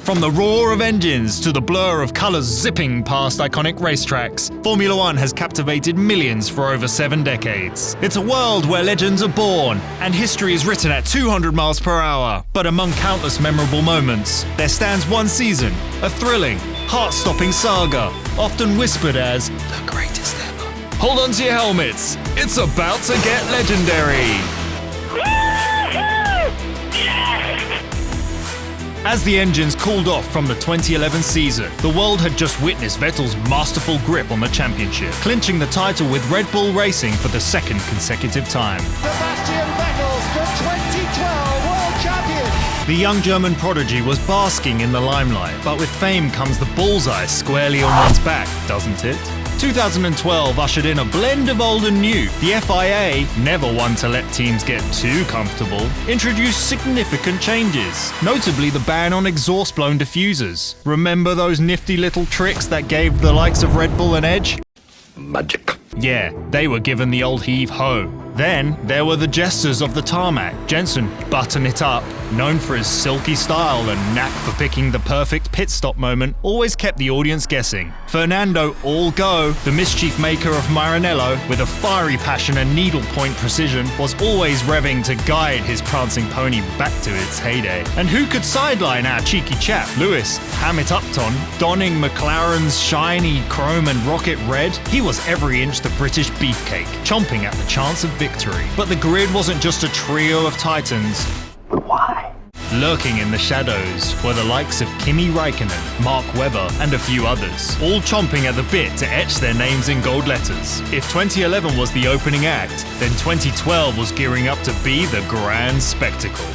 From the roar of engines to the blur of colours zipping past iconic racetracks, Formula One has captivated millions for over 7 decades. It's a world where legends are born and history is written at 200 miles per hour. But among countless memorable moments, there stands one season, a thrilling, heart-stopping saga, often whispered as the greatest ever. Hold on to your helmets, it's about to get legendary! As the engines cooled off from the 2011 season, the world had just witnessed Vettel's masterful grip on the championship, clinching the title with Red Bull Racing for the second consecutive time. Sebastian Vettel, the 2012 World Champion! The young German prodigy was basking in the limelight, but with fame comes the bullseye squarely on one's back, doesn't it? 2012 ushered in a blend of old and new. The FIA, never one to let teams get too comfortable, introduced significant changes, notably the ban on exhaust-blown diffusers. Remember those nifty little tricks that gave the likes of Red Bull an edge? Magic. Yeah, they were given the old heave-ho. Then, there were the jesters of the tarmac. Jensen, button it up, known for his silky style and knack for picking the perfect pit stop moment, always kept the audience guessing. Fernando All Go, the mischief maker of Maranello, with a fiery passion and needlepoint precision, was always revving to guide his prancing pony back to its heyday. And who could sideline our cheeky chap, Lewis Hammett Upton, donning McLaren's shiny chrome and rocket red? He was every inch the British beefcake, chomping at the chance of victory. But the grid wasn't just a trio of titans. Why? Lurking in the shadows were the likes of Kimi Räikkönen, Mark Webber, and a few others, all chomping at the bit to etch their names in gold letters. If 2011 was the opening act, then 2012 was gearing up to be the grand spectacle.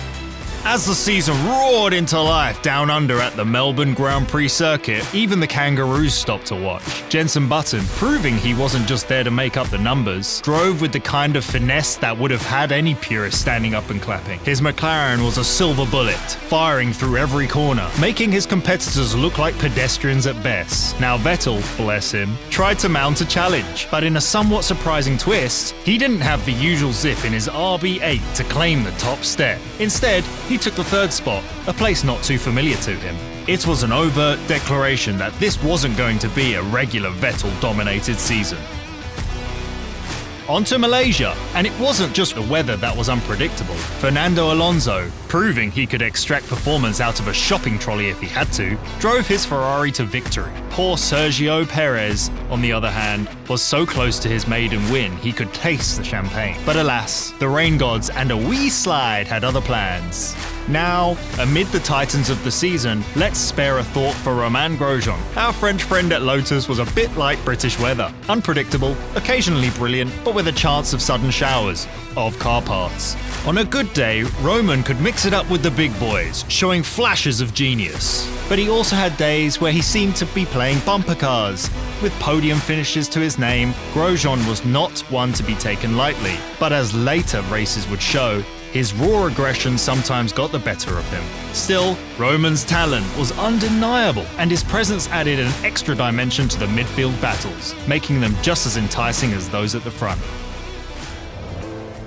As the season roared into life down under at the Melbourne Grand Prix circuit, even the kangaroos stopped to watch. Jenson Button, proving he wasn't just there to make up the numbers, drove with the kind of finesse that would have had any purist standing up and clapping. His McLaren was a silver bullet, firing through every corner, making his competitors look like pedestrians at best. Now Vettel, bless him, tried to mount a challenge, but in a somewhat surprising twist, he didn't have the usual zip in his RB8 to claim the top step. Instead, he took the third spot, a place not too familiar to him. It was an overt declaration that this wasn't going to be a regular Vettel-dominated season. On to Malaysia, and it wasn't just the weather that was unpredictable. Fernando Alonso, proving he could extract performance out of a shopping trolley if he had to, drove his Ferrari to victory. Poor Sergio Perez, on the other hand, was so close to his maiden win he could taste the champagne. But alas, the rain gods and a wee slide had other plans. Now, amid the titans of the season, let's spare a thought for Romain Grosjean. Our French friend at Lotus was a bit like British weather. Unpredictable, occasionally brilliant, but with a chance of sudden showers of car parts. On a good day, Roman could mix it up with the big boys, showing flashes of genius. But he also had days where he seemed to be playing bumper cars. With podium finishes to his name, Grosjean was not one to be taken lightly. But as later races would show, his raw aggression sometimes got the better of him. Still, Roman's talent was undeniable, and his presence added an extra dimension to the midfield battles, making them just as enticing as those at the front.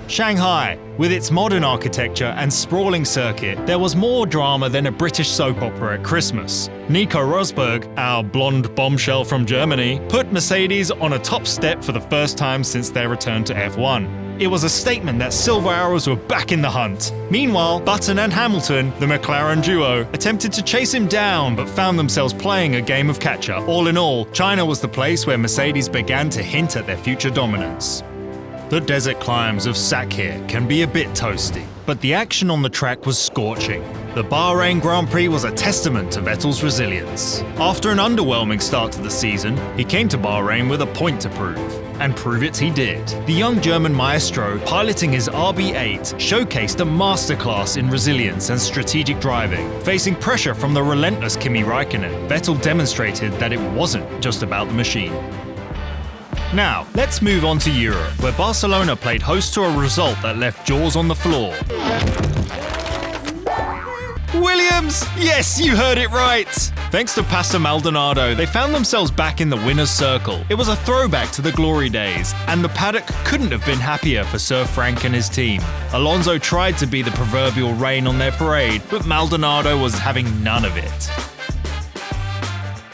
Shanghai, with its modern architecture and sprawling circuit, there was more drama than a British soap opera at Christmas. Nico Rosberg, our blonde bombshell from Germany, put Mercedes on a top step for the first time since their return to F1. It was a statement that Silver Arrows were back in the hunt. Meanwhile, Button and Hamilton, the McLaren duo, attempted to chase him down but found themselves playing a game of catch-up. All in all, China was the place where Mercedes began to hint at their future dominance. The desert climbs of Sakhir can be a bit toasty, but the action on the track was scorching. The Bahrain Grand Prix was a testament to Vettel's resilience. After an underwhelming start to the season, he came to Bahrain with a point to prove. And prove it he did. The young German maestro, piloting his RB8, showcased a masterclass in resilience and strategic driving. Facing pressure from the relentless Kimi Räikkönen, Vettel demonstrated that it wasn't just about the machine. Now, let's move on to Europe, where Barcelona played host to a result that left jaws on the floor. Williams! Yes, you heard it right! Thanks to Pastor Maldonado, they found themselves back in the winner's circle. It was a throwback to the glory days, and the paddock couldn't have been happier for Sir Frank and his team. Alonso tried to be the proverbial rain on their parade, but Maldonado was having none of it.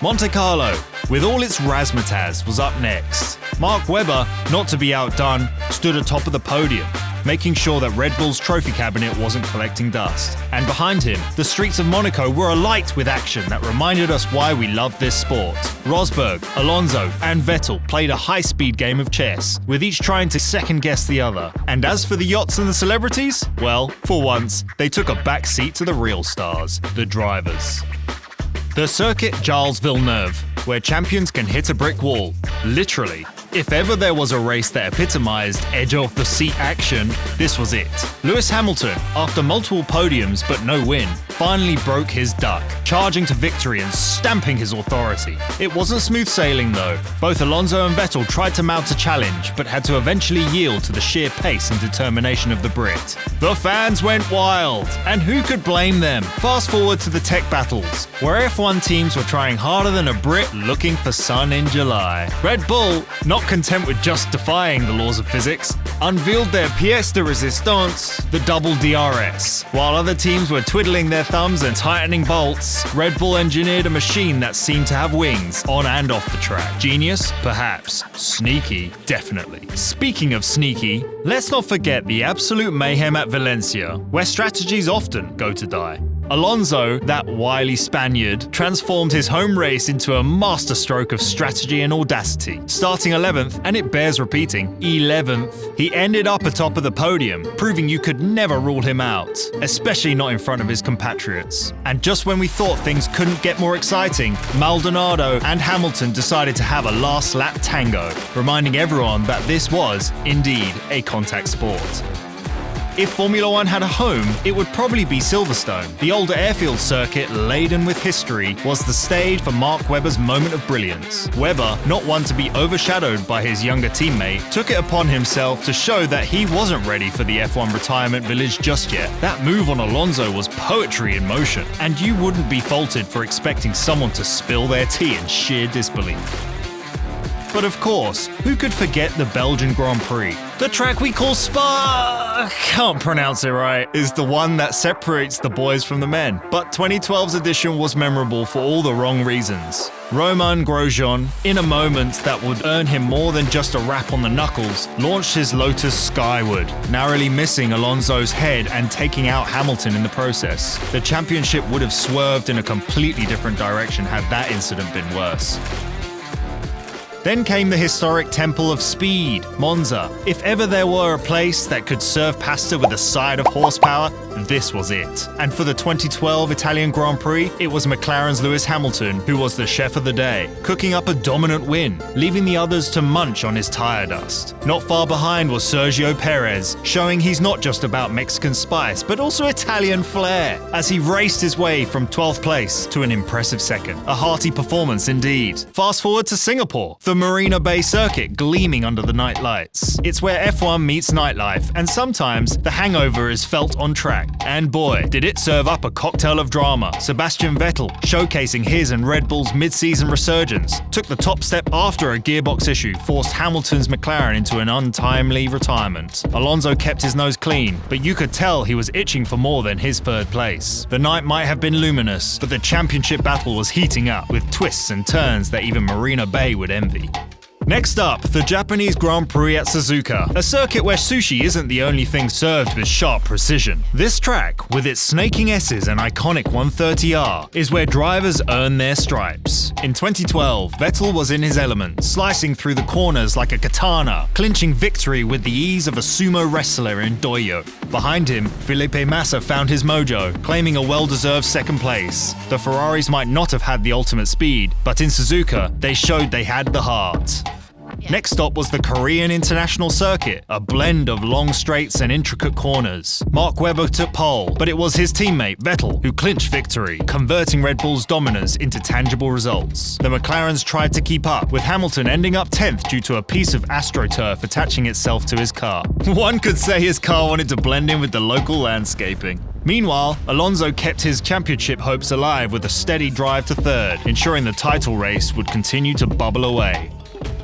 Monte Carlo, with all its razzmatazz, was up next. Mark Webber, not to be outdone, stood atop of the podium, making sure that Red Bull's trophy cabinet wasn't collecting dust. And behind him, the streets of Monaco were alight with action that reminded us why we love this sport. Rosberg, Alonso, and Vettel played a high-speed game of chess, with each trying to second-guess the other. And as for the yachts and the celebrities, well, for once, they took a back seat to the real stars, the drivers. The Circuit Gilles Villeneuve, where champions can hit a brick wall, literally. If ever there was a race that epitomized edge-of-the-seat action, this was it. Lewis Hamilton, after multiple podiums but no win, finally broke his duck, charging to victory and stamping his authority. It wasn't smooth sailing though. Both Alonso and Vettel tried to mount a challenge, but had to eventually yield to the sheer pace and determination of the Brit. The fans went wild, and who could blame them? Fast forward to the tech battles, where F1 teams were trying harder than a Brit looking for sun in July. Red Bull, not content with just defying the laws of physics, unveiled their pièce de résistance, the double DRS. While other teams were twiddling their thumbs and tightening bolts, Red Bull engineered a machine that seemed to have wings on and off the track. Genius? Perhaps. Sneaky? Definitely. Speaking of sneaky, let's not forget the absolute mayhem at Valencia, where strategies often go to die. Alonso, that wily Spaniard, transformed his home race into a masterstroke of strategy and audacity. Starting 11th, and it bears repeating, 11th, he ended up atop of the podium, proving you could never rule him out, especially not in front of his compatriots. And just when we thought things couldn't get more exciting, Maldonado and Hamilton decided to have a last lap tango, reminding everyone that this was, indeed, a contact sport. If Formula One had a home, it would probably be Silverstone. The older airfield circuit, laden with history, was the stage for Mark Webber's moment of brilliance. Webber, not one to be overshadowed by his younger teammate, took it upon himself to show that he wasn't ready for the F1 retirement village just yet. That move on Alonso was poetry in motion, and you wouldn't be faulted for expecting someone to spill their tea in sheer disbelief. But of course, who could forget the Belgian Grand Prix? The track we call Spa, can't pronounce it right, is the one that separates the boys from the men. But 2012's edition was memorable for all the wrong reasons. Romain Grosjean, in a moment that would earn him more than just a rap on the knuckles, launched his Lotus skyward, narrowly missing Alonso's head and taking out Hamilton in the process. The championship would have swerved in a completely different direction had that incident been worse. Then came the historic Temple of Speed, Monza. If ever there were a place that could serve pasta with a side of horsepower, this was it. And for the 2012 Italian Grand Prix, it was McLaren's Lewis Hamilton who was the chef of the day, cooking up a dominant win, leaving the others to munch on his tire dust. Not far behind was Sergio Perez, showing he's not just about Mexican spice, but also Italian flair, as he raced his way from 12th place to an impressive second. A hearty performance indeed. Fast forward to Singapore, the Marina Bay circuit gleaming under the night lights. It's where F1 meets nightlife, and sometimes the hangover is felt on track. And boy, did it serve up a cocktail of drama. Sebastian Vettel, showcasing his and Red Bull's mid-season resurgence, took the top step after a gearbox issue forced Hamilton's McLaren into an untimely retirement. Alonso kept his nose clean, but you could tell he was itching for more than his third place. The night might have been luminous, but the championship battle was heating up with twists and turns that even Marina Bay would envy. Next up, the Japanese Grand Prix at Suzuka, a circuit where sushi isn't the only thing served with sharp precision. This track, with its snaking S's and iconic 130R, is where drivers earn their stripes. In 2012, Vettel was in his element, slicing through the corners like a katana, clinching victory with the ease of a sumo wrestler in doyo. Behind him, Felipe Massa found his mojo, claiming a well-deserved second place. The Ferraris might not have had the ultimate speed, but in Suzuka, they showed they had the heart. Next stop was the Korean International Circuit, a blend of long straights and intricate corners. Mark Webber took pole, but it was his teammate Vettel who clinched victory, converting Red Bull's dominance into tangible results. The McLarens tried to keep up, with Hamilton ending up 10th due to a piece of AstroTurf attaching itself to his car. One could say his car wanted to blend in with the local landscaping. Meanwhile, Alonso kept his championship hopes alive with a steady drive to third, ensuring the title race would continue to bubble away.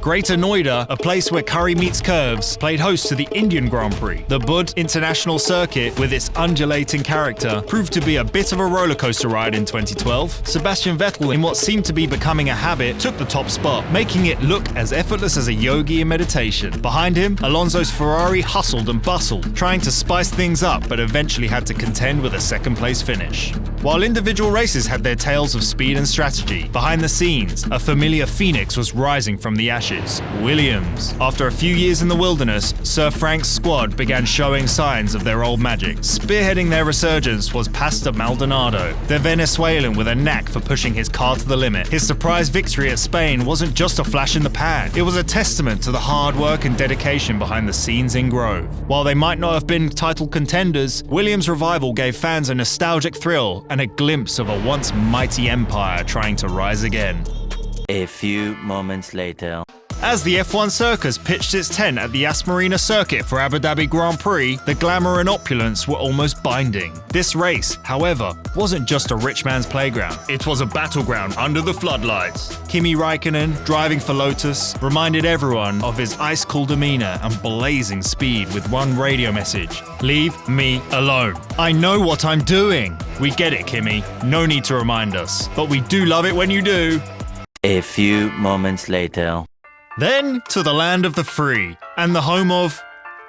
Greater Noida, a place where curry meets curves, played host to the Indian Grand Prix. The Bud International Circuit, with its undulating character, proved to be a bit of a rollercoaster ride in 2012. Sebastian Vettel, in what seemed to be becoming a habit, took the top spot, making it look as effortless as a yogi in meditation. Behind him, Alonso's Ferrari hustled and bustled, trying to spice things up, but eventually had to contend with a second-place finish. While individual races had their tales of speed and strategy, behind the scenes, a familiar phoenix was rising from the ashes: Williams. After a few years in the wilderness, Sir Frank's squad began showing signs of their old magic. Spearheading their resurgence was Pastor Maldonado, the Venezuelan with a knack for pushing his car to the limit. His surprise victory at Spain wasn't just a flash in the pan, it was a testament to the hard work and dedication behind the scenes in Grove. While they might not have been title contenders, Williams' revival gave fans a nostalgic thrill and a glimpse of a once mighty empire trying to rise again. A few moments later. As the F1 Circus pitched its tent at the Yas Marina circuit for Abu Dhabi Grand Prix, the glamour and opulence were almost binding. This race, however, wasn't just a rich man's playground. It was a battleground under the floodlights. Kimi Räikkönen, driving for Lotus, reminded everyone of his ice-cool demeanor and blazing speed with one radio message: "Leave me alone. I know what I'm doing." We get it, Kimi. No need to remind us. But we do love it when you do. A few moments later. Then to the land of the free and the home of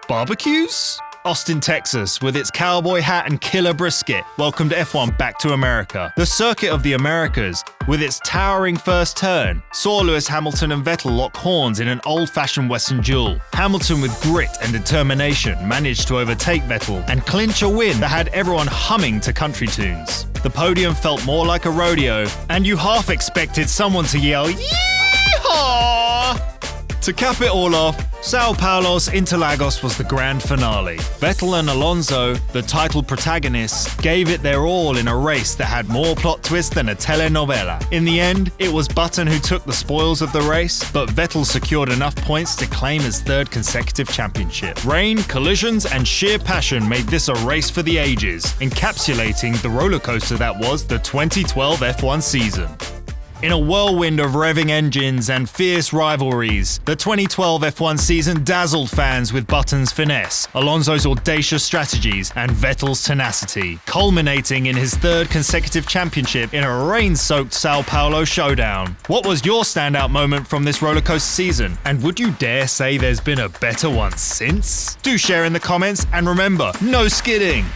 barbecues? Austin, Texas, with its cowboy hat and killer brisket, welcomed F1 back to America. The Circuit of the Americas, with its towering first turn, saw Lewis Hamilton and Vettel lock horns in an old-fashioned Western duel. Hamilton, with grit and determination, managed to overtake Vettel and clinch a win that had everyone humming to country tunes. The podium felt more like a rodeo, and you half expected someone to yell, "Yeehaw!" To cap it all off, Sao Paulo's Interlagos was the grand finale. Vettel and Alonso, the title protagonists, gave it their all in a race that had more plot twists than a telenovela. In the end, it was Button who took the spoils of the race, but Vettel secured enough points to claim his third consecutive championship. Rain, collisions, and sheer passion made this a race for the ages, encapsulating the rollercoaster that was the 2012 F1 season. In a whirlwind of revving engines and fierce rivalries, the 2012 F1 season dazzled fans with Button's finesse, Alonso's audacious strategies, and Vettel's tenacity, culminating in his third consecutive championship in a rain-soaked Sao Paulo showdown. What was your standout moment from this rollercoaster season? And would you dare say there's been a better one since? Do share in the comments, and remember, no skidding!